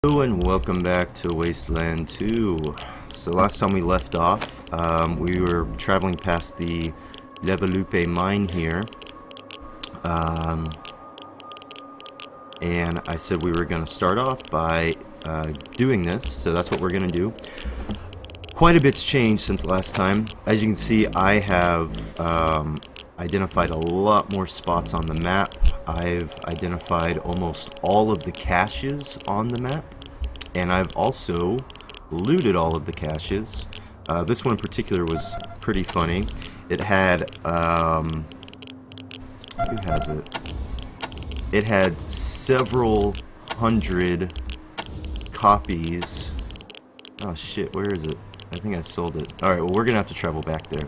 Hello and welcome back to Wasteland 2. So last time we left off, we were traveling past the Levelupe mine here. And I said we were going to start off by doing this, so that's what we're going to do. Quite a bit's changed since last time. As you can see, I have identified a lot more spots on the map. I've identified almost all of the caches on the map, and I've also looted all of the caches. This one in particular was pretty funny. It had, who has it? It had several hundred copies. Oh shit, where is it? I think I sold it. Alright, well we're gonna have to travel back there.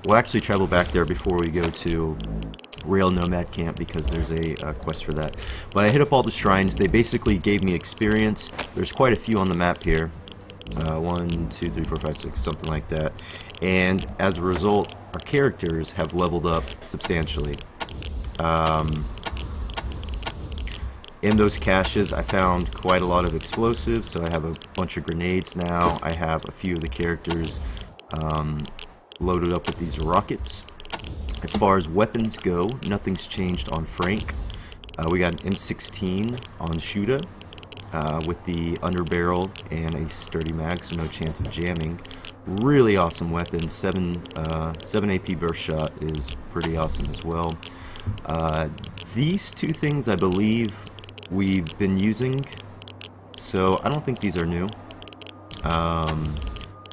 We'll actually travel back there before we go to Rail Nomad Camp because there's a quest for that. But I hit up all the shrines. They basically gave me experience. There's quite a few on the map here. 1, 2, 3, 4, 5, 6, something like that. And as a result, our characters have leveled up substantially. In those caches, I found quite a lot of explosives, so I have a bunch of grenades now. I have a few of the characters loaded up with these rockets. As far as weapons go, nothing's changed on Frank. We got an M16 on Shuda with the underbarrel and a sturdy mag, so no chance of jamming. Really awesome weapon. 7 AP burst shot is pretty awesome as well. These two things I believe we've been using, so I don't think these are new.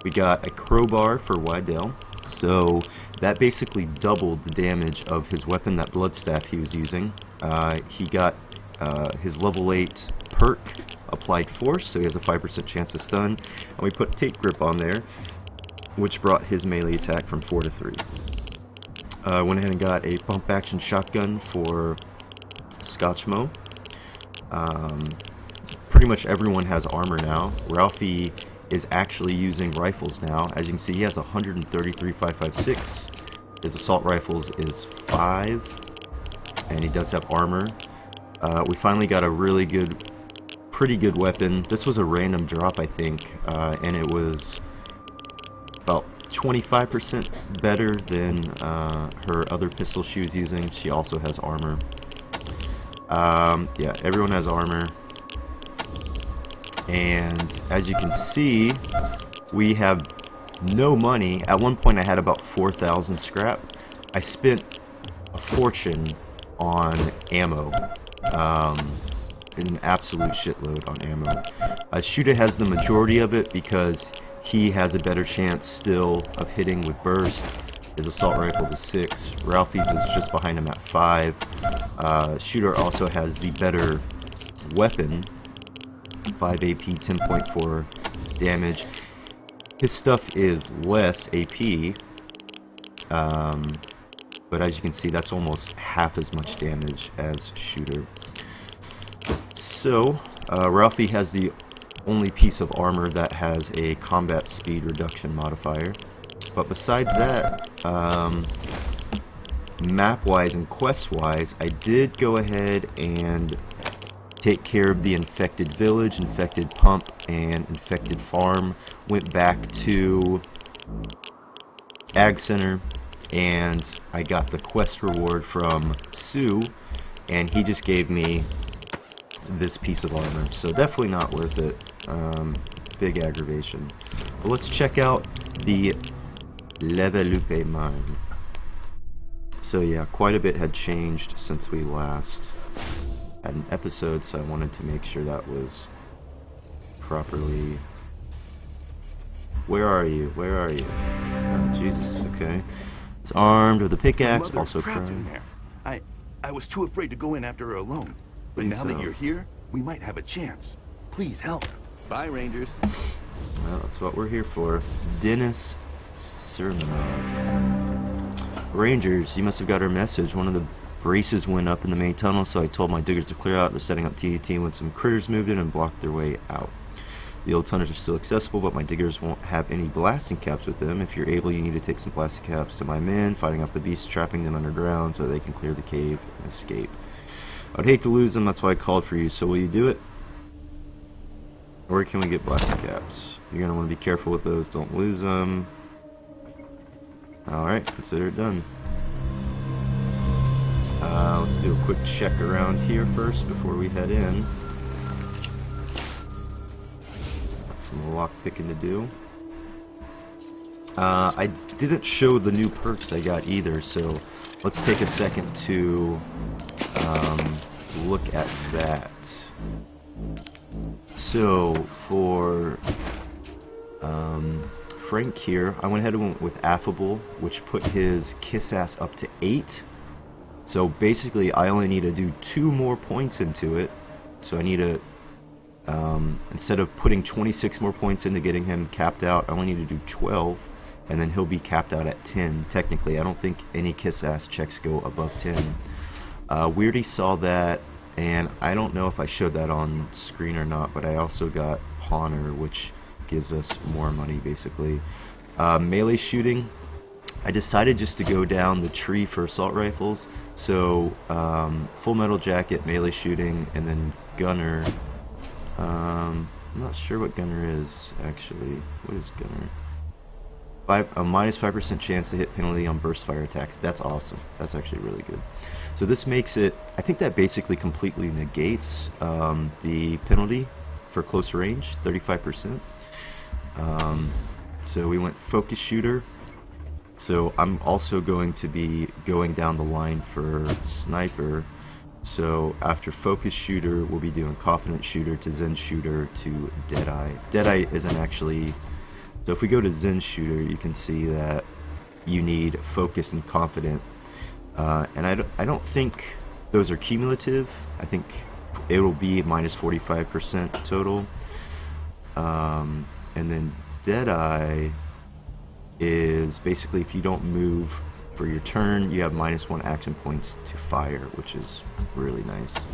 We got a crowbar for Wydell, so that basically doubled the damage of his weapon, that blood staff he was using. He got his level 8 perk, applied force, so he has a 5% chance to stun, and we put take grip on there, which brought his melee attack from 4 to 3. Went ahead and got a pump action shotgun for Scotchmo. Pretty much everyone has armor now. Ralphie is actually using rifles now. As you can see, he has 133 5.56. His assault rifles is 5, and he does have armor. We finally got a really good, pretty good weapon. This was a random drop, I think, and it was about 25% better than her other pistol she was using. She also has armor. Yeah, everyone has armor. And as you can see, we have no money. At one point I had about 4,000 scrap. I spent a fortune on ammo. An absolute shitload on ammo. Shuda has the majority of it because he has a better chance still of hitting with burst. His assault rifle is a 6. Ralphie's is just behind him at 5. Shooter also has the better weapon. 5 AP, 10.4 damage. His stuff is less AP, but as you can see, that's almost half as much damage as Shooter. So, Ralphie has the only piece of armor that has a combat speed reduction modifier. But besides that, map-wise and quest-wise, I did go ahead and take care of the infected village, infected pump, and infected farm. Went back to Ag Center, and I got the quest reward from Sue, and he just gave me this piece of armor. So definitely not worth it. Big aggravation. But let's check out the Levelupe mine. So yeah, quite a bit had changed since we last had an episode, so I wanted to make sure that was properly. Where are you? Where are you? Oh, Jesus, okay. It's armed with a pickaxe, also trapped crying. in there. I was too afraid to go in after her alone. But now that you're here, we might have a chance. Please help. Bye, Rangers. Well, that's what we're here for. Dennis Sermonov. Rangers, you must have got our message. One of the braces went up in the main tunnel, so I told my diggers to clear out. They're setting up TAT when some critters moved in and blocked their way out. The old tunnels are still accessible, but my diggers won't have any blasting caps with them. If you're able, you need to take some blasting caps to my men, fighting off the beasts, trapping them underground so they can clear the cave and escape. I'd hate to lose them, that's why I called for you, so will you do it? Or can we get blasting caps? You're going to want to be careful with those. Don't lose them. Alright, consider it done. Let's do a quick check around here first before we head in. Got some lock picking to do. I didn't show the new perks I got either, so let's take a second to look at that. So for Frank here, I went ahead and went with Affable, which put his kiss ass up to 8. So basically I only need to do 2 more points into it. So I need to, instead of putting 26 more points into getting him capped out, I only need to do 12, and then he'll be capped out at 10. Technically, I don't think any kiss ass checks go above 10. We already saw that, and I don't know if I showed that on screen or not, but I also got Pawner, which gives us more money basically. Melee shooting, I decided just to go down the tree for assault rifles. So Full Metal Jacket, melee shooting, and then Gunner. I'm not sure what Gunner is actually. What is Gunner? A minus 5% chance to hit penalty on burst fire attacks. That's awesome. That's actually really good. So this makes it, I think that basically completely negates the penalty for close range, 35%. So we went focus shooter. So I'm also going to be going down the line for sniper. So after focus shooter, we'll be doing confident shooter to Zen shooter to Deadeye. Deadeye isn't actually, so if we go to Zen shooter, you can see that you need focus and confident. And I don't think those are cumulative. I think it will be minus 45% total. And then Deadeye is basically if you don't move for your turn, you have minus 1 action points to fire, which is really nice.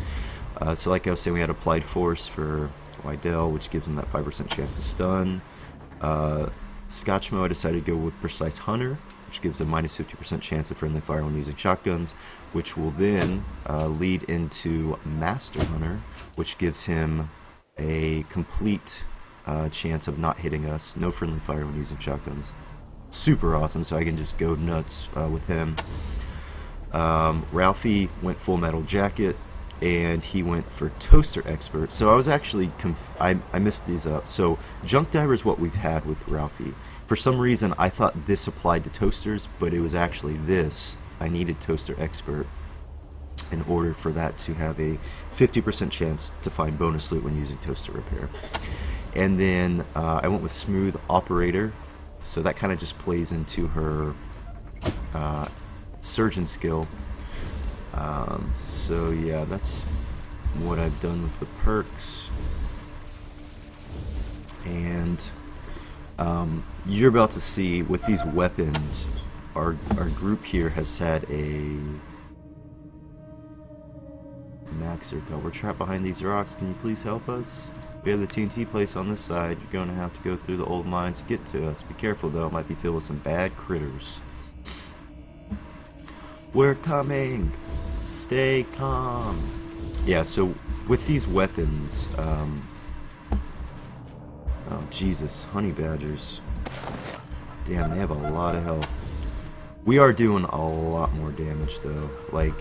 So like I was saying, we had applied force for Wydell, which gives him that 5% chance to stun. Scotchmo, I decided to go with Precise Hunter, which gives a minus 50% chance of friendly fire when using shotguns, which will then lead into Master Hunter, which gives him a complete chance of not hitting us, no friendly fire when using shotguns. Super awesome, so I can just go nuts with him. Ralphie went Full Metal Jacket, and he went for Toaster Expert. So I was actually, I missed these up. So Junk Diver is what we've had with Ralphie. For some reason, I thought this applied to toasters, but it was actually this. I needed Toaster Expert in order for that to have a 50% chance to find bonus loot when using Toaster Repair. And then I went with Smooth Operator. So that kind of just plays into her surgeon skill. So yeah, that's what I've done with the perks. And you're about to see with these weapons, our group here has had a Maxer go. We're trapped behind these rocks. Can you please help us? We have the TNT place on this side. You're going to have to go through the old mines to get to us. Be careful though, it might be filled with some bad critters. We're coming! Stay calm! Yeah, so with these weapons, oh Jesus, honey badgers. Damn, they have a lot of health. We are doing a lot more damage though, like,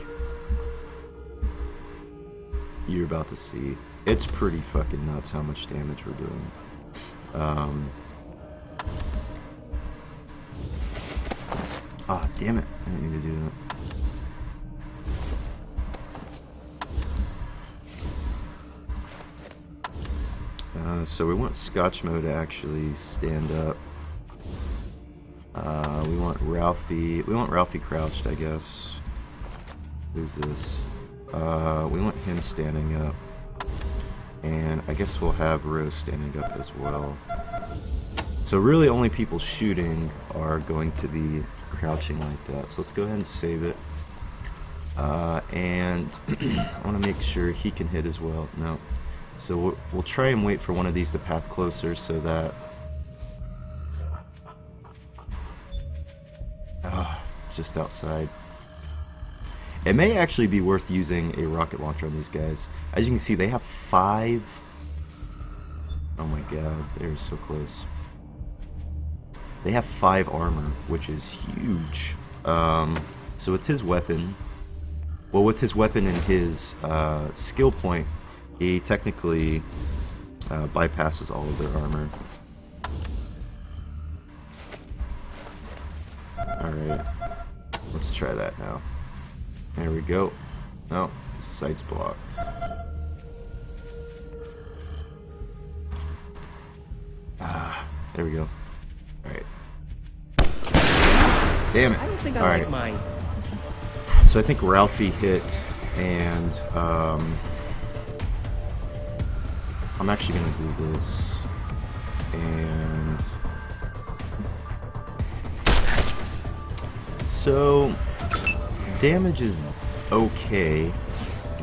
you're about to see. It's pretty fucking nuts how much damage we're doing. Ah, damn it. I didn't mean to do that. So we want Scotchmo to actually stand up. We want Ralphie crouched, I guess. Who's this? We want him standing up. And I guess we'll have Rose standing up as well. So really only people shooting are going to be crouching like that. So let's go ahead and save it. And I want to make sure he can hit as well. No. So we'll try and wait for one of these to path closer so that... just outside. It may actually be worth using a rocket launcher on these guys. As you can see, they have 5... Oh my god, they're so close. They have 5 armor, which is huge. So with his weapon, well, with his weapon and his skill point, he technically bypasses all of their armor. Alright, let's try that now. There we go. No, the sight's blocked. There we go. Alright. Damn it. I don't think I like mines. So I think Ralphie hit, and I'm actually gonna do this, and so damage is okay,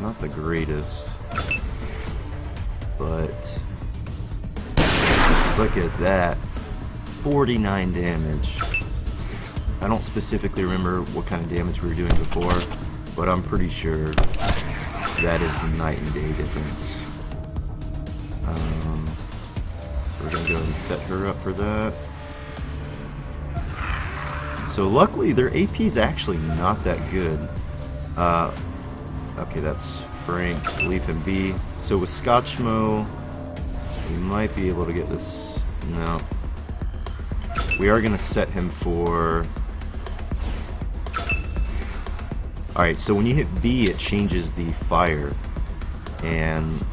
not the greatest, but look at that, 49 damage. I don't specifically remember what kind of damage we were doing before, but I'm pretty sure that is night and day difference. So we're gonna go ahead and set her up for that. So luckily their AP is actually not that good. Okay, that's Frank, leave him be. So with Scotchmo, we might be able to get this. No. We are gonna set him for... Alright, so when you hit B, it changes the fire. And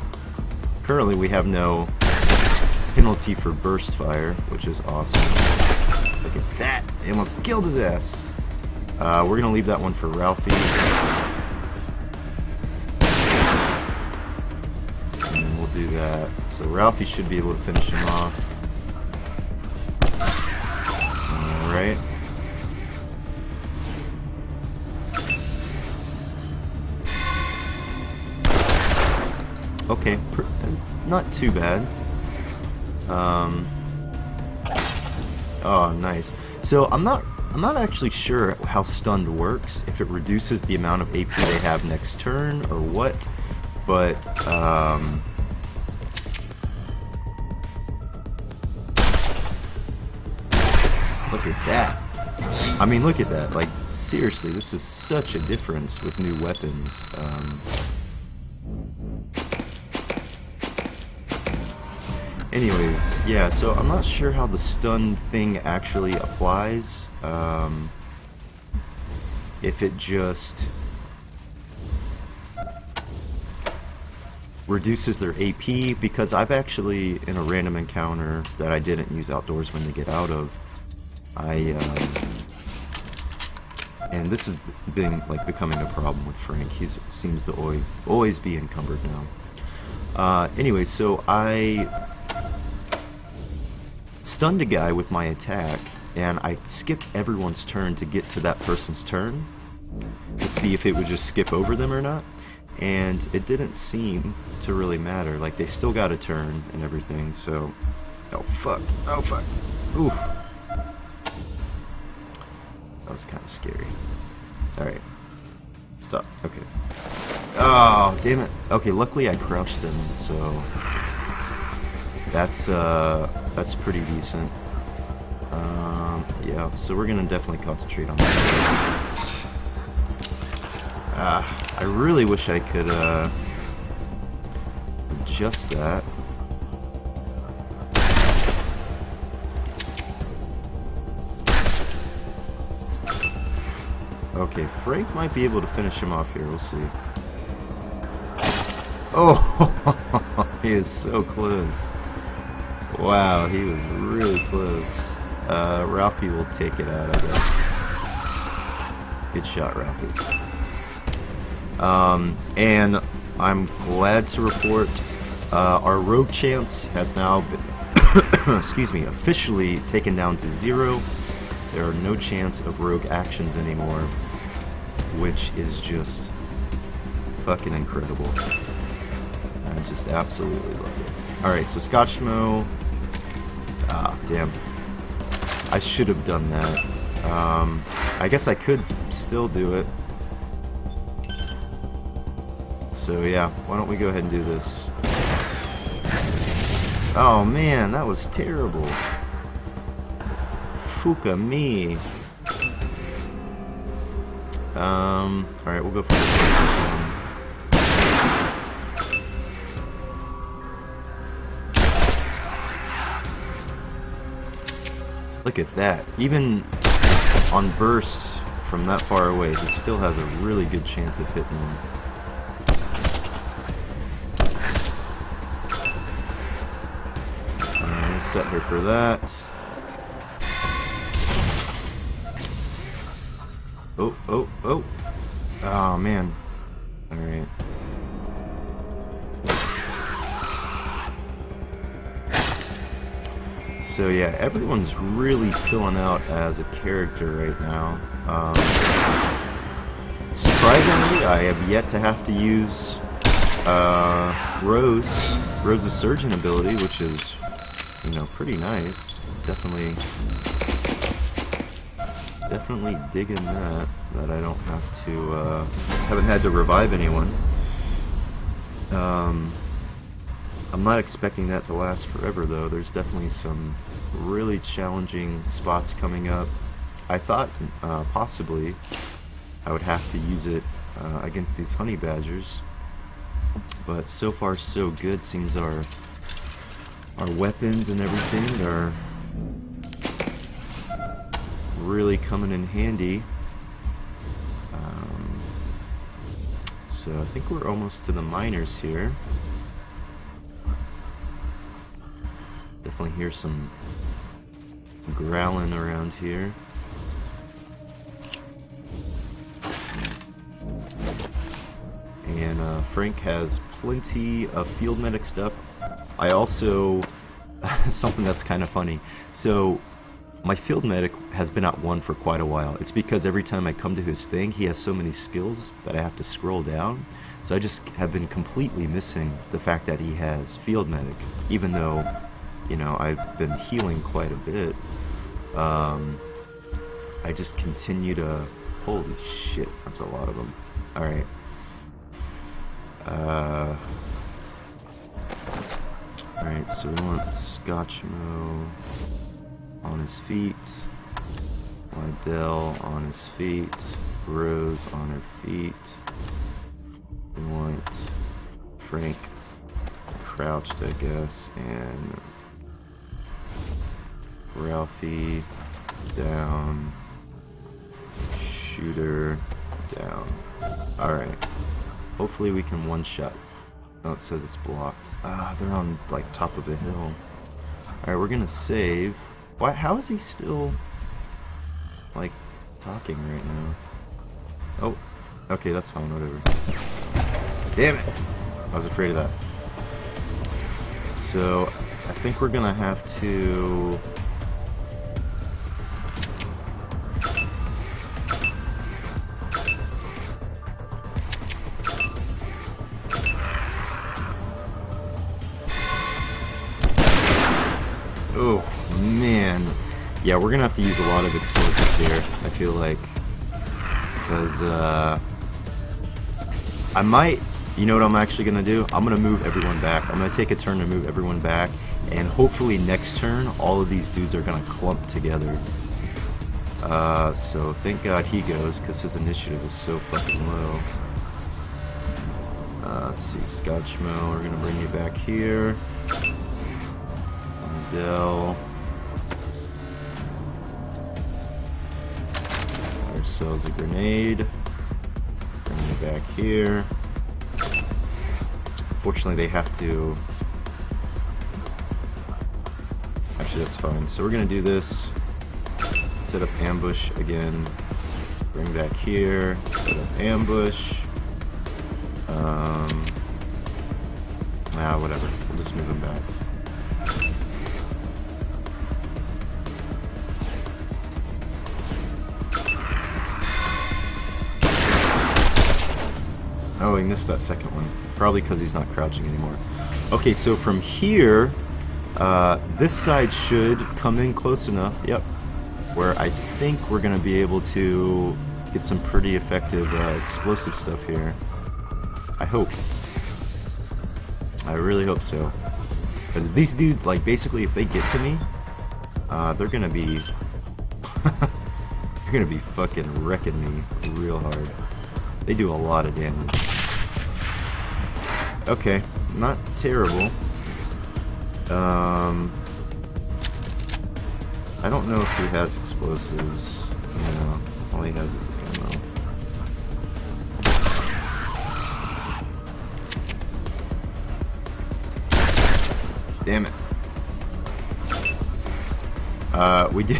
currently we have no penalty for burst fire, which is awesome. Look at that! They almost killed his ass! We're gonna leave that one for Ralphie. And we'll do that. So Ralphie should be able to finish him off. Alright. Okay, not too bad. Oh, nice. So I'm not actually sure how stunned works, if it reduces the amount of AP they have next turn or what, but look at that. I mean, look at that. Like, seriously, this is such a difference with new weapons. Anyways, yeah, so I'm not sure how the stun thing actually applies. If it just reduces their AP, because I've actually, in a random encounter that I didn't use Outdoorsman to get out of, and this has been like becoming a problem with Frank. He seems to always be encumbered now. Anyway, so I stunned a guy with my attack, and I skipped everyone's turn to get to that person's turn to see if it would just skip over them or not, and it didn't seem to really matter. Like, they still got a turn and everything, so... Oh fuck, oh fuck, ooh. That was kind of scary. Alright, stop, okay. Oh, damn it. Okay, luckily I crouched them, so... That's pretty decent. Yeah, so we're gonna definitely concentrate on that. I really wish I could adjust that. Okay, Frank might be able to finish him off here, we'll see. Oh, he is so close. Wow, he was really close. Ralphie will take it out, I guess. Good shot, Ralphie. And I'm glad to report our rogue chance has now been excuse me, officially taken down to 0. There are no chance of rogue actions anymore, which is just fucking incredible. I just absolutely love it. Alright, so Scotchmo. Ah, damn. I should have done that. I guess I could still do it. So yeah, why don't we go ahead and do this. Oh man, that was terrible. Fuka me. Alright, we'll go for the closest one. Look at that. Even on bursts from that far away, he still has a really good chance of hitting him. We'll set her for that. Oh, oh, oh. Oh, man. Alright. So yeah, everyone's really filling out as a character right now. Surprisingly, I have yet to have to use Rose's surgeon ability, which is, you know, pretty nice. Definitely digging that I don't have to, haven't had to revive anyone. I'm not expecting that to last forever, though. There's definitely some really challenging spots coming up. I thought possibly I would have to use it against these honey badgers, but so far so good. Seems our weapons and everything are really coming in handy. So I think we're almost to the miners here. Definitely hear some growling around here. And Frank has plenty of field medic stuff. I also, something that's kind of funny. So my field medic has been at 1 for quite a while. It's because every time I come to his thing, he has so many skills that I have to scroll down. So I just have been completely missing the fact that he has field medic, even though, you know, I've been healing quite a bit. I just continue to... Holy shit, that's a lot of them. Alright. Alright, so we want Scotchmo on his feet, Lydell on his feet, Rose on her feet. We want Frank crouched, I guess, and Ralphie down, Shooter down. Alright. Hopefully we can one-shot. Oh, it says it's blocked. Ah, they're on, like, top of a hill. Alright, we're gonna save. Why? How is he still, like, talking right now? Oh, okay, that's fine, whatever. Damn it! I was afraid of that. So, I think we're gonna have to... Oh, man. Yeah, we're gonna have to use a lot of explosives here, I feel like. Because, I might... You know what I'm actually gonna do? I'm gonna move everyone back. I'm gonna take a turn to move everyone back, and hopefully next turn, all of these dudes are gonna clump together. So thank God he goes, because his initiative is so fucking low. Let's see, Scotchmo, we're gonna bring you back here. Dell. Ourselves a grenade. Bring you back here. Fortunately, they have to... Actually, that's fine. So we're gonna do this. Set up ambush again. Bring back here. Set up ambush. Whatever. We'll just move them back. Oh, he missed that second one. Probably because he's not crouching anymore. Okay, so from here, this side should come in close enough. Yep. Where I think we're going to be able to get some pretty effective explosive stuff here. I hope. I really hope so. Because these dudes, like, basically, if they get to me, they're gonna be... they're gonna be fucking wrecking me real hard. They do a lot of damage. Okay, not terrible. I don't know if he has explosives. No, all he has is ammo. Damn it. We do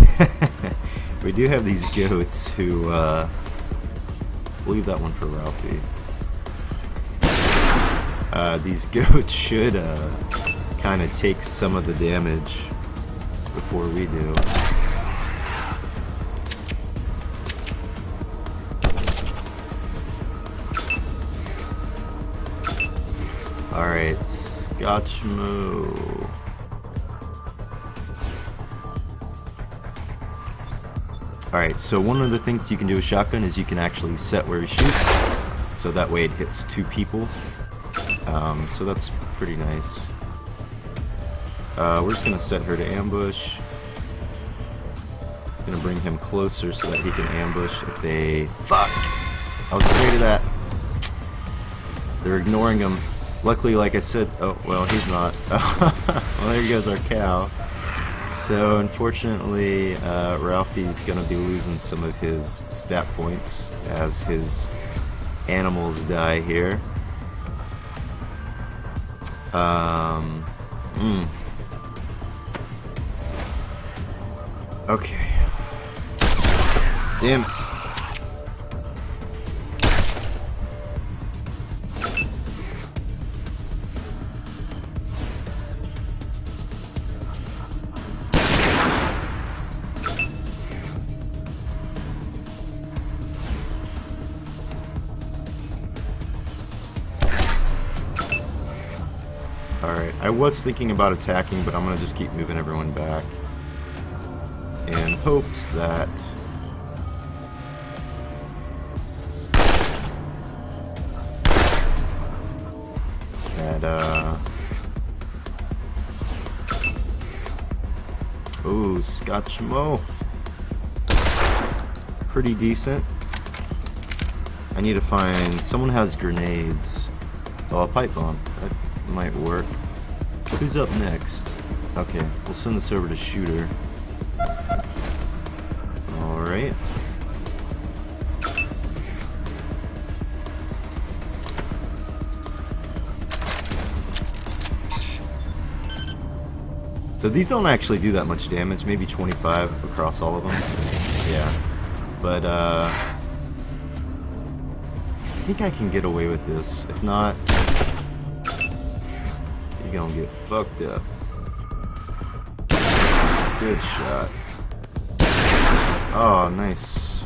we do have these goats who we'll leave that one for Ralphie. These goats should kind of take some of the damage before we do. Alright, Scotchmo. Alright, so one of the things you can do with shotgun is you can actually set where he shoots, so that way it hits 2 people. So that's pretty nice. We're just gonna set her to ambush. Gonna bring him closer so that he can ambush if they... Fuck! I was afraid of that. They're ignoring him. Luckily, like I said... Oh, well, he's not. Well, there goes our cow. So, unfortunately, Ralphie's gonna be losing some of his stat points as his animals die here. Okay. Damn it. Alright, I was thinking about attacking, but I'm gonna just keep moving everyone back. In hopes that... Ooh, Scotchmo. Pretty decent. I need to find... Someone has grenades. Oh, a pipe bomb. That might work. Who's up next? Okay, we'll send this over to Shooter. Alright. So these don't actually do that much damage, maybe 25 across all of them. Yeah. But, I think I can get away with this. If not, he's gonna get fucked up. Good shot. Oh, nice.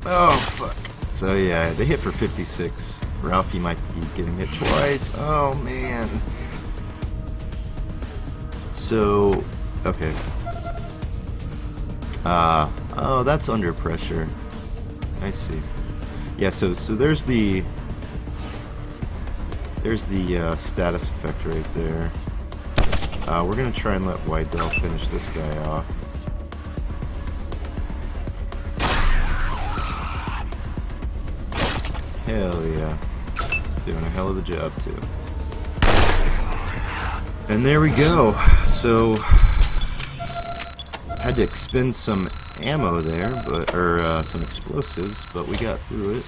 Oh, fuck. So, yeah, they hit for 56. Ralphie might be getting hit twice. Oh, man. So, okay. Oh, that's under pressure. I see. Yeah, so there's the status effect right there. We're gonna try and let Wydell finish this guy off. Hell yeah. Doing a hell of a job too. And there we go. So had to expend some ammo there, but some explosives, but we got through it.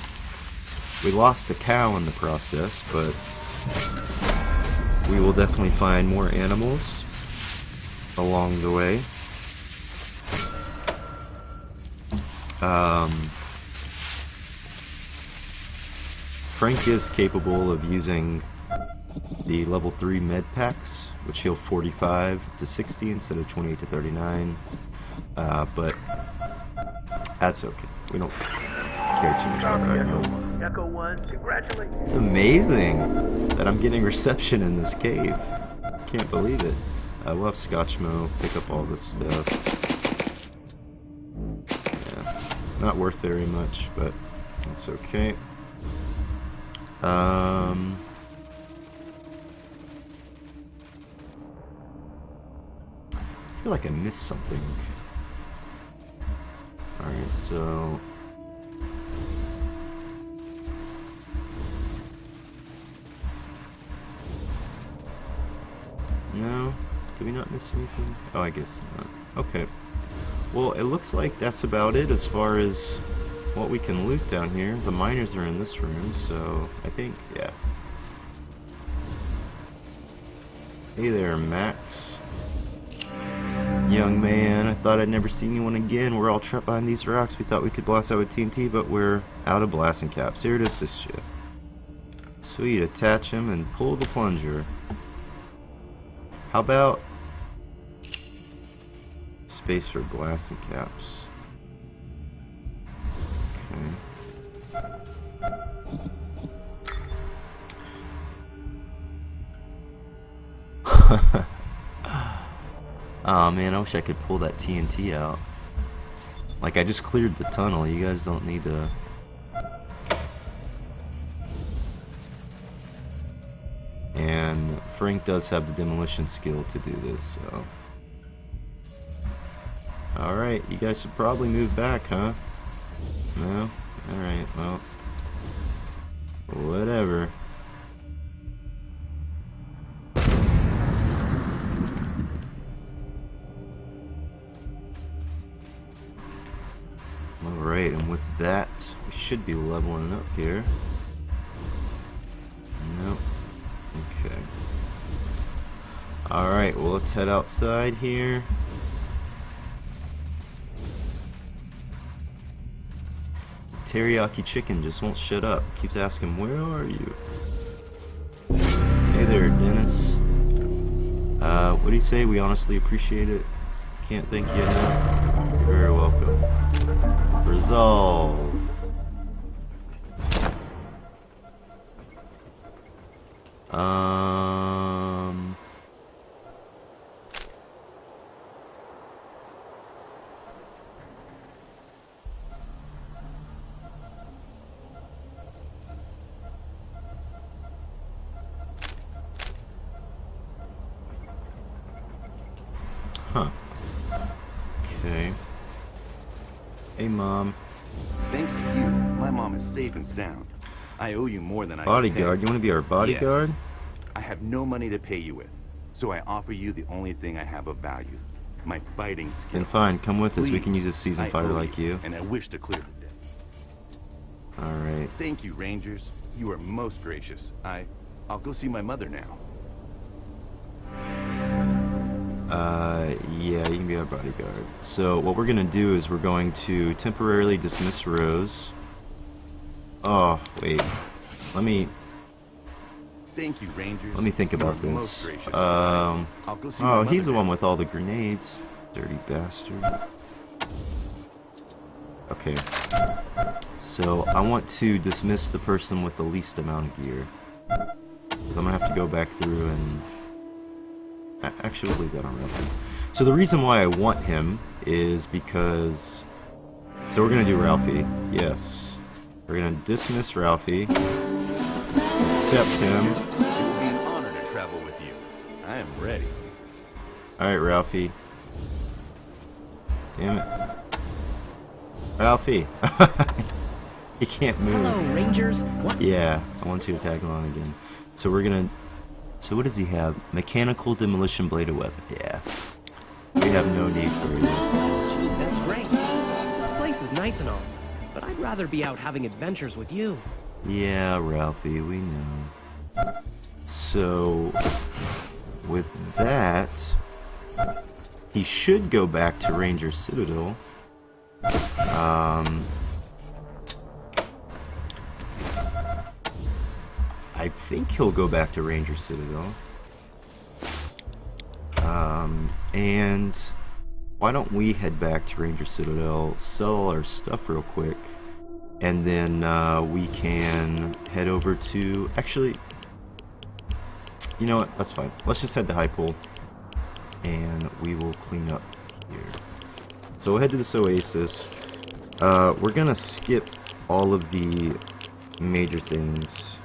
We lost a cow in the process, but we will definitely find more animals along the way. Frank is capable of using the level 3 med packs, which heal 45 to 60 instead of 28 to 39. But that's okay. We don't care too much about that. Echo 1, congratulations. It's amazing that I'm getting reception in this cave. Can't believe it. We'll have Scotchmo pick up all this stuff. Yeah, not worth very much, but it's okay. I feel like I missed something. Alright, so... No? Did we not miss anything? Oh, I guess not. Okay. Well, it looks like that's about it as far as what we can loot down here. The miners are in this room, so I think, yeah. Hey there, Max. Young man, I thought I'd never see anyone again. We're all trapped behind these rocks. We thought we could blast out with TNT, but we're out of blasting caps. Here to assist you. Sweet, attach him and pull the plunger. How about space for blasting caps? Okay. Oh man, I wish I could pull that TNT out. Like, I just cleared the tunnel. You guys don't need to... And Frank does have the demolition skill to do this, so... Alright, you guys should probably move back, huh? No? Alright, well... Whatever. Alright, and with that, we should be leveling up here. Nope. Okay. Alright, well let's head outside here. Teriyaki chicken just won't shut up. Keeps asking, where are you? Hey there, Dennis. What do you say? We honestly appreciate it. Can't thank you enough. You're very welcome. Resolved. Huh. Okay. Hey, Mom. Thanks to you, my mom is safe and sound. I owe you more than I Bodyguard? You want to be our bodyguard? Yes. I have no money to pay you with, so I offer you the only thing I have of value. My fighting skill. Then fine, come with us. Please, We can use a seasoned fighter like you. And I wish to clear the debt. Alright. Thank you, Rangers. You are most gracious. I'll go see my mother now. Yeah, you can be our bodyguard. So, what we're gonna do is we're going to temporarily dismiss Rose. Oh, wait. Thank you, Rangers. Let me think about You are this. most gracious. I'll go see my Oh, mother he's the now. one with all the grenades. Dirty bastard. Okay. So, I want to dismiss the person with the least amount of gear. Because I'm gonna have to go back through and... Actually, we'll leave that on Ralphie. So the reason why I want him is because... So we're gonna do Ralphie. Yes. We're gonna dismiss Ralphie. Accept him. It will be an honor to travel with you. I am ready. Alright, Ralphie. Damn it. Ralphie. He can't move. Hello, Rangers. What? Yeah, I want you to tag along again. So we're gonna... So what does he have? Mechanical demolition bladed weapon. Yeah. We have no need for it. Gee, that's great. This place is nice and all, but I'd rather be out having adventures with you. Yeah, Ralphie, we know. So, with that, he should go back to Ranger Citadel. I think he'll go back to Ranger Citadel. And why don't we head back to Ranger Citadel, sell our stuff real quick, and then we can head over to... Actually, you know what? That's fine. Let's just head to High Pool, and we will clean up here. So we'll head to this oasis. We're gonna skip all of the major things.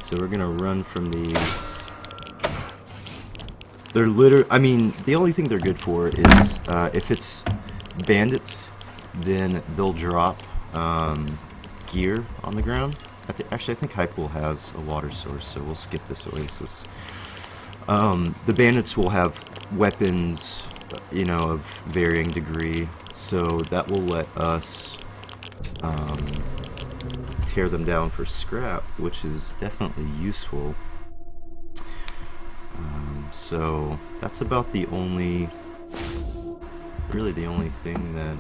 So we're gonna run from these. They're literally, I mean, the only thing they're good for is if it's bandits, then they'll drop gear on the ground. Actually, I think Hypool has a water source, so we'll skip this oasis. The bandits will have weapons, you know, of varying degree, so that will let us tear them down for scrap, which is definitely useful. So that's about the only, really the only thing that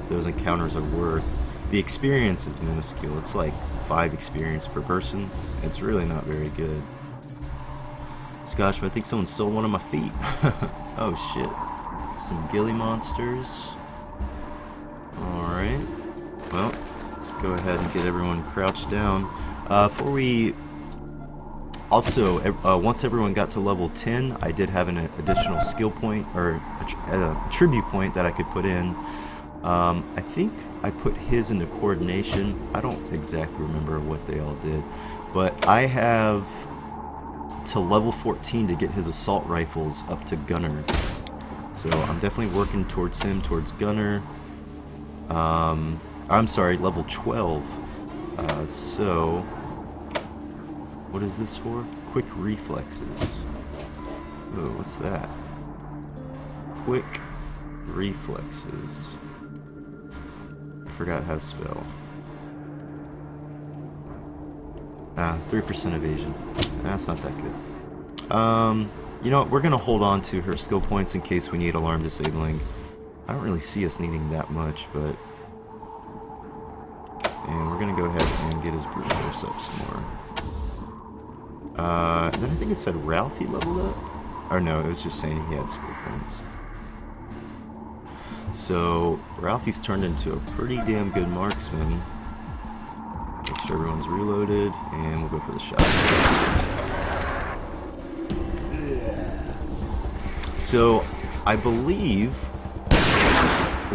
those encounters are worth. The experience is minuscule. It's like 5 experience per person. It's really not very good. Scotch, I think someone stole one of my feet. Oh shit. Some ghillie monsters. Alright. Well, let's go ahead and get everyone crouched down. Before we... Also, once everyone got to level 10, I did have an additional skill point, or a tribute point that I could put in. I think I put his into coordination. I don't exactly remember what they all did. But I have to level 14 to get his assault rifles up to gunner. So I'm definitely working towards him, towards gunner. I'm sorry, level 12. So... What is this for? Quick reflexes. Oh, what's that? Quick reflexes. I forgot how to spell. 3% evasion. That's not that good. You know what? We're gonna hold on to her skill points in case we need alarm disabling. I don't really see us needing that much, but... And we're gonna go ahead and get his brute force up some more. Then I think it said Ralphie leveled up? Or no, it was just saying he had skill points. So, Ralphie's turned into a pretty damn good marksman. Make sure everyone's reloaded, and we'll go for the shot. So, I believe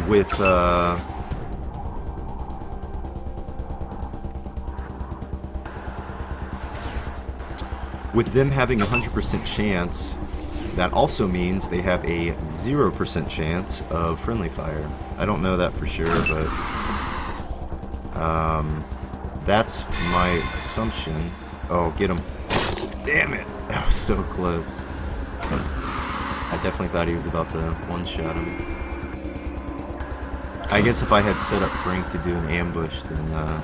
with them having a 100% chance, that also means they have a 0% chance of friendly fire. I don't know that for sure, but that's my assumption. Oh, get him. Damn it! That was so close. I definitely thought he was about to one-shot him. I guess if I had set up Frank to do an ambush, then that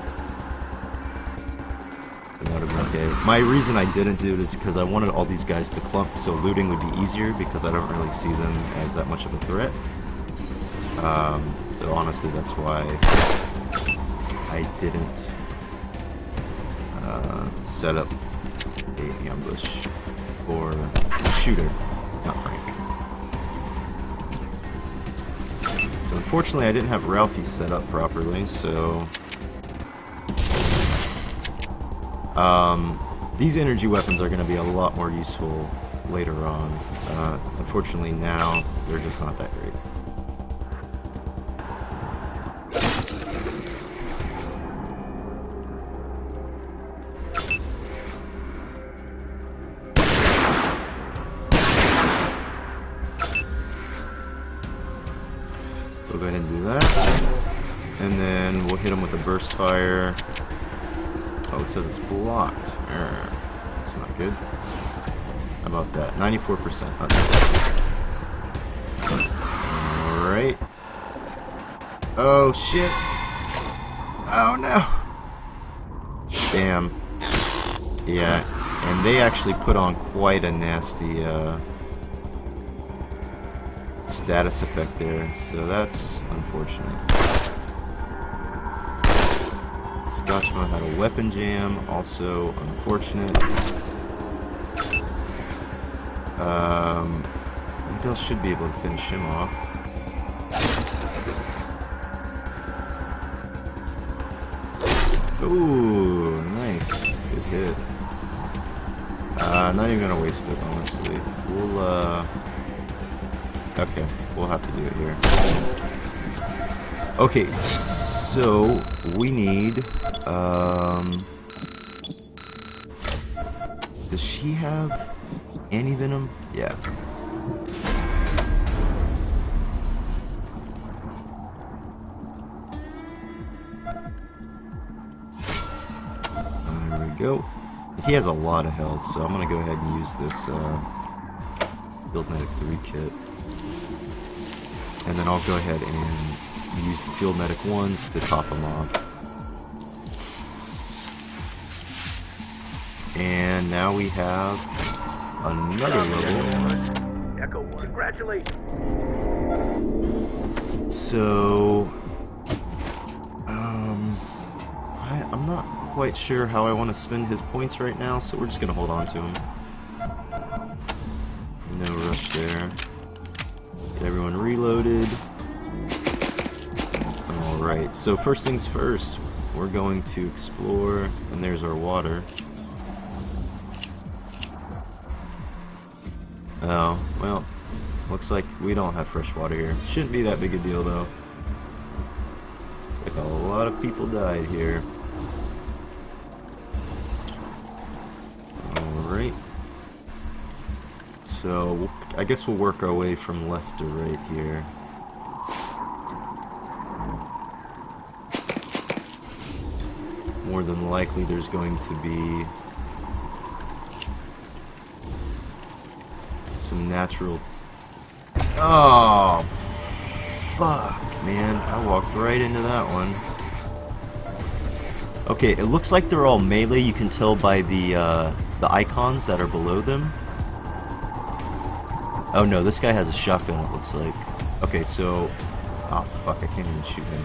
would have been okay. My reason I didn't do it is because I wanted all these guys to clump so looting would be easier, because I don't really see them as that much of a threat. So honestly, that's why I didn't set up a ambush or a shooter, not Frank. So unfortunately I didn't have Ralphie set up properly, so these energy weapons are going to be a lot more useful later on. Unfortunately now, they're just not that great. So we'll go ahead and do that. And then we'll hit them with a burst fire. Oh, it says it's blocked. That's not good. How about that? 94%. Not bad. Alright. Oh, shit. Oh, no. Damn. Yeah, and they actually put on quite a nasty status effect there, so that's unfortunate. Scotchman had a weapon jam, also unfortunate. What else should be able to finish him off? Ooh, nice. Good hit. Not even gonna waste it, honestly. We'll, okay, we'll have to do it here. Okay, so we need, Does she have anti-venom? Yeah. There we go. He has a lot of health, so I'm gonna go ahead and use this Field Medic 3 kit. And then I'll go ahead and use the Field Medic 1s to top them off. And now we have another level. Echo 1. Congratulations. So, I'm not quite sure how I want to spend his points right now, so we're just going to hold on to him. No rush there. Get everyone reloaded. Alright, so first things first, we're going to explore, and there's our water. Oh, well, looks like we don't have fresh water here. Shouldn't be that big a deal, though. Looks like a lot of people died here. Alright. So, I guess we'll work our way from left to right here. More than likely, there's going to be some natural... Oh, fuck, man. I walked right into that one. Okay, it looks like they're all melee. You can tell by the icons that are below them. Oh no, this guy has a shotgun, it looks like. Okay, so... Oh, fuck, I can't even shoot him.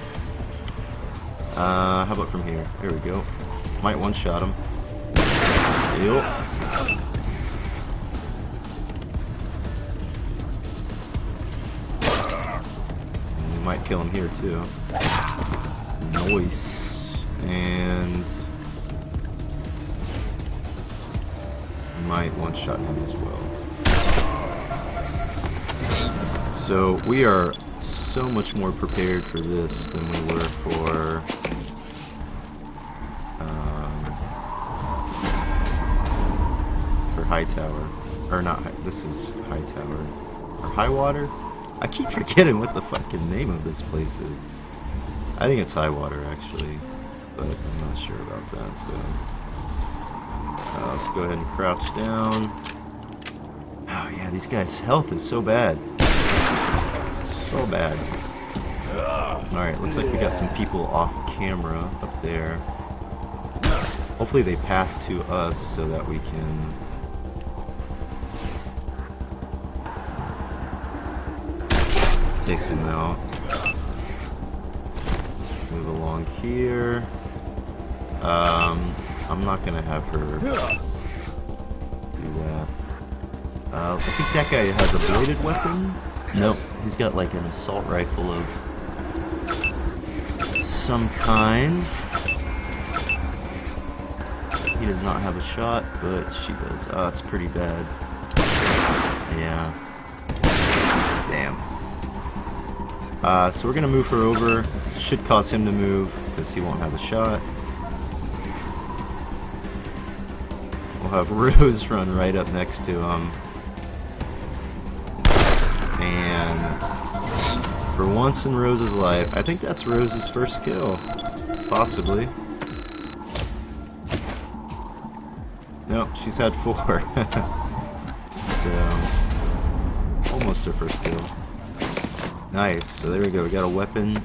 How about from here? There we go. Might one-shot him. Yep. Might kill him here too. Nice. And might one-shot him as well. So we are so much more prepared for this than we were for High Tower. Or not, this is High Tower. Or High Water? I keep forgetting what the fucking name of this place is. I think it's High Water, actually, but I'm not sure about that, so... let's go ahead and crouch down. Oh yeah, these guys' health is so bad. So bad. Alright, looks like we got some people off camera up there. Hopefully they path to us so that we can... take them out. Move along here. I'm not gonna have her do that. I think that guy has a bladed weapon. Nope, he's got like an assault rifle of some kind. He does not have a shot, but she does. Oh, it's pretty bad. Yeah. Damn. So we're gonna move her over. Should cause him to move, because he won't have a shot. We'll have Rose run right up next to him. And for once in Rose's life, I think that's Rose's first kill. Possibly. Nope, she's had 4. So, almost her first kill. Nice, so there we go, we got a weapon,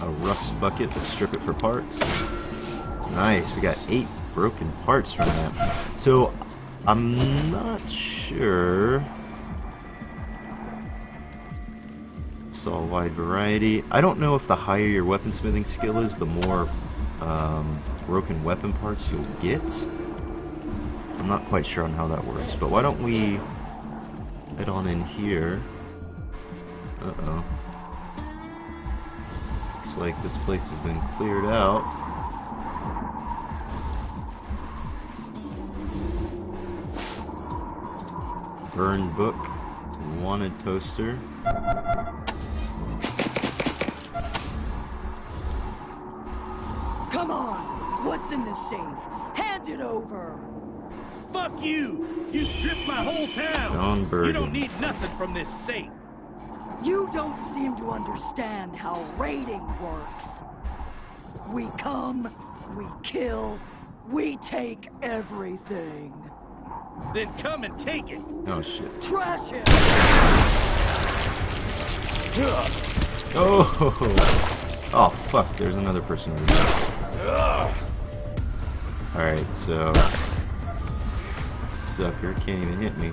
a rust bucket to strip it for parts. Nice, we got 8 broken parts from that. So, I'm not sure. Saw a wide variety. I don't know if the higher your weaponsmithing skill is, the more broken weapon parts you'll get. I'm not quite sure on how that works, but why don't we head on in here. Uh-oh. Looks like this place has been cleared out. Burned book. Wanted poster. Come on! What's in this safe? Hand it over! Fuck you! You stripped my whole town! John Bergen. You don't need nothing from this safe. You don't seem to understand how raiding works. We come, we kill, we take everything. Then come and take it! Oh shit. Trash it! Oh. Oh fuck. There's another person over there. All right. So. Sucker can't even hit me.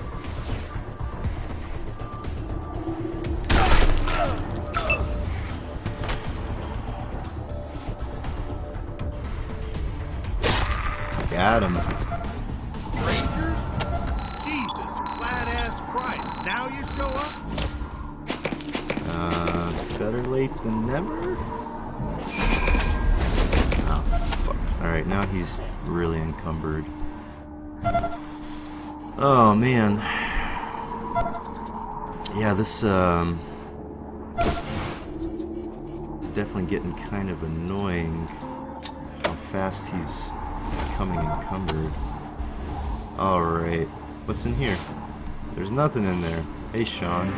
Got him. Rangers? Jesus, flat-ass Christ. Now you show up? Better late than never. Oh, fuck. Alright, now he's really encumbered. Oh, man. Yeah, this, it's definitely getting kind of annoying how fast he's becoming encumbered. Alright, what's in here? There's nothing in there. Hey, Sean.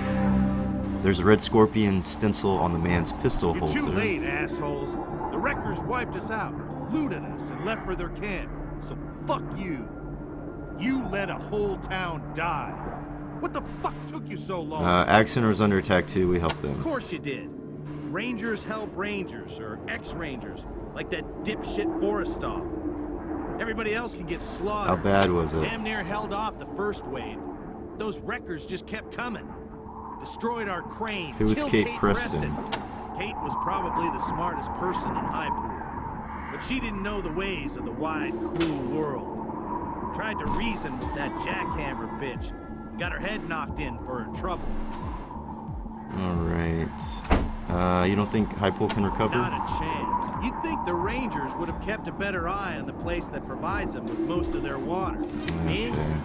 There's a red scorpion stencil on the man's pistol You're holster. too late, assholes. The wreckers wiped us out, looted us, and left for their camp. So fuck you. You let a whole town die. What the fuck took you so long? Ag Center was under attack too. We helped them. Of course you did. Rangers help Rangers, or ex-Rangers, like that dipshit Forrestal. Everybody else can get slaughtered. How bad was it? Damn near held off the first wave. Those wreckers just kept coming. Destroyed our crane. Who was killed Kate Preston? Kate was probably the smartest person in High Pool, but she didn't know the ways of the wide, cruel world. Tried to reason with that jackhammer bitch. Got her head knocked in for her trouble. Alright. You don't think High Pool can recover? Not a chance. You'd think the Rangers would have kept a better eye on the place that provides them with most of their water. Me? Okay.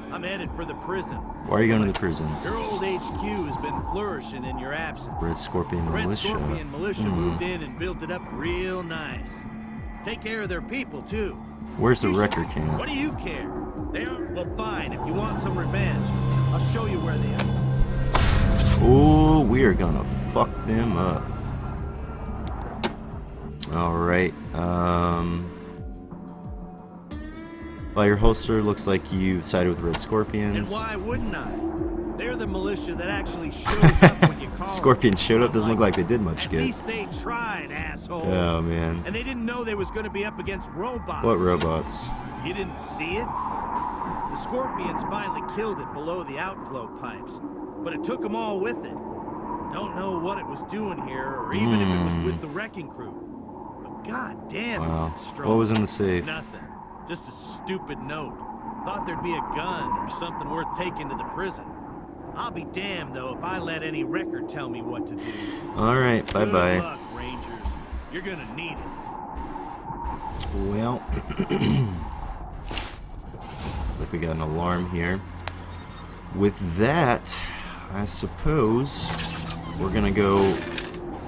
I'm headed for the prison. Why are you going to the prison? Your old HQ has been flourishing in your absence. Red Scorpion The Red Militia. Scorpion Militia moved in and built it up real nice. Take care of their people, too. Where's the wrecker camp? What do you care? They are, well, fine. If you want some revenge, I'll show you where they are. Oh, we are gonna fuck them up. Alright, well, your holster looks like you sided with Red Scorpions. And why wouldn't I? They're the militia that actually shows up when you call Scorpion them. showed up, doesn't look like they did much At good. least they tried, asshole. Oh, man. And they didn't know they was gonna be up against robots. What robots? You didn't see it? The Scorpions finally killed it below the outflow pipes, but it took them all with it. Don't know what it was doing here, or even if it was with the wrecking crew. But goddamn, Wow. was it strong. What was in the safe? Nothing. Just a stupid note. Thought there'd be a gun or something worth taking to the prison. I'll be damned, though, if I let any record tell me what to do. Alright, Good bye-bye. luck, Rangers. You're gonna need it. Well, like we got an alarm here. With that, I suppose we're gonna go.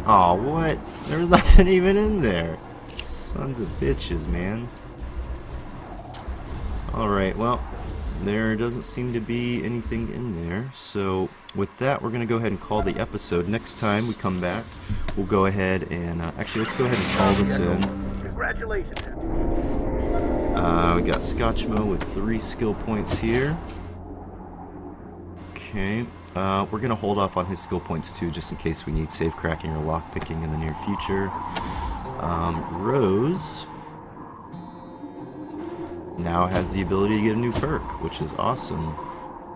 Oh, what? There's nothing even in there. Sons of bitches, man. Alright, well, there doesn't seem to be anything in there. So, with that, we're gonna go ahead and call the episode. Next time we come back, we'll go ahead and. Actually, let's go ahead and call this in. Congratulations. We got Scotchmo with 3 skill points here. Okay. We're going to hold off on his skill points too, just in case we need safe cracking or lock picking in the near future. Rose now has the ability to get a new perk, which is awesome.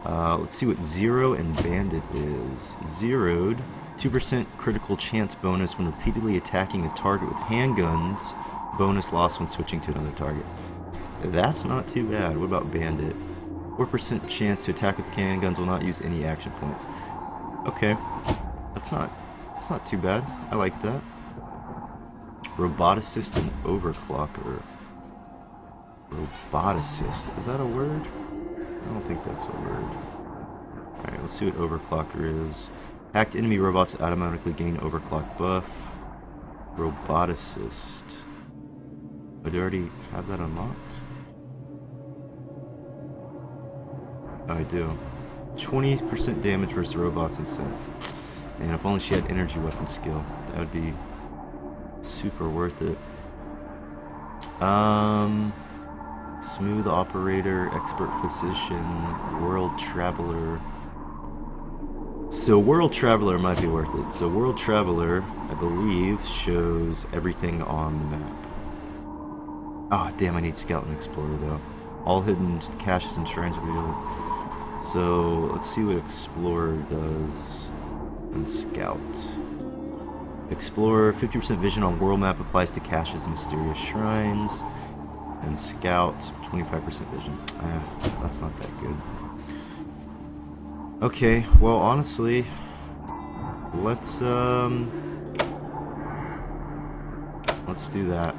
Let's see what Zero and Bandit is. Zeroed, 2% critical chance bonus when repeatedly attacking a target with handguns. Bonus loss when switching to another target. That's not too bad. What about Bandit? 4% chance to attack with handguns will not use any action points. Okay, that's not too bad. I like that. Roboticist and Overclocker. Roboticist, is that a word? I don't think that's a word. Alright, let's see what Overclocker is. Hacked enemy robots automatically gain Overclock buff. Roboticist. Oh, do I already have that unlocked? I do. 20% damage versus robots and sense. And if only she had energy weapon skill, that would be super worth it. Smooth operator, expert physician, world traveler. So world traveler might be worth it. So world traveler, I believe, shows everything on the map. Ah, damn! I need scout and explorer though. All hidden caches and shrines revealed. So let's see what explorer does. And scout. Explorer, 50% vision on world map applies to caches and mysterious shrines. And scout, 25% vision. That's not that good. Okay, well honestly, let's do that.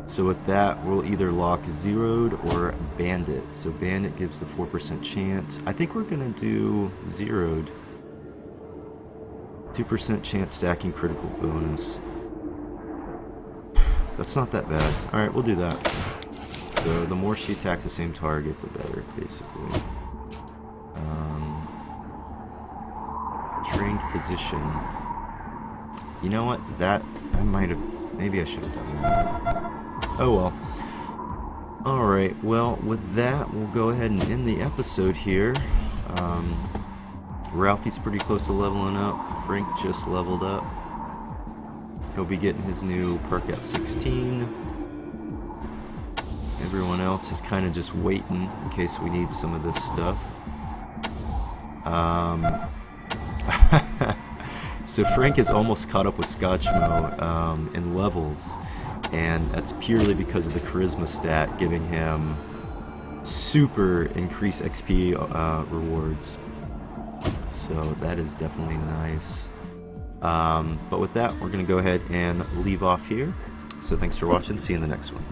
So with that, we'll either lock zeroed or bandit. So bandit gives the 4% chance. I think we're gonna do zeroed. 2% chance stacking critical bonus. That's not that bad. Alright, we'll do that. So the more she attacks the same target, the better, basically. Trained physician. You know what? That I might have. Maybe I should have done that. Oh well. Alright, well, with that, we'll go ahead and end the episode here. Ralphie's pretty close to leveling up. Frank just leveled up. He'll be getting his new perk at 16. Everyone else is kind of just waiting in case we need some of this stuff. So Frank is almost caught up with Scotchmo in levels, and that's purely because of the charisma stat giving him super increased XP rewards. So that is definitely nice. But with that, we're going to go ahead and leave off here. So thanks for watching. See you in the next one.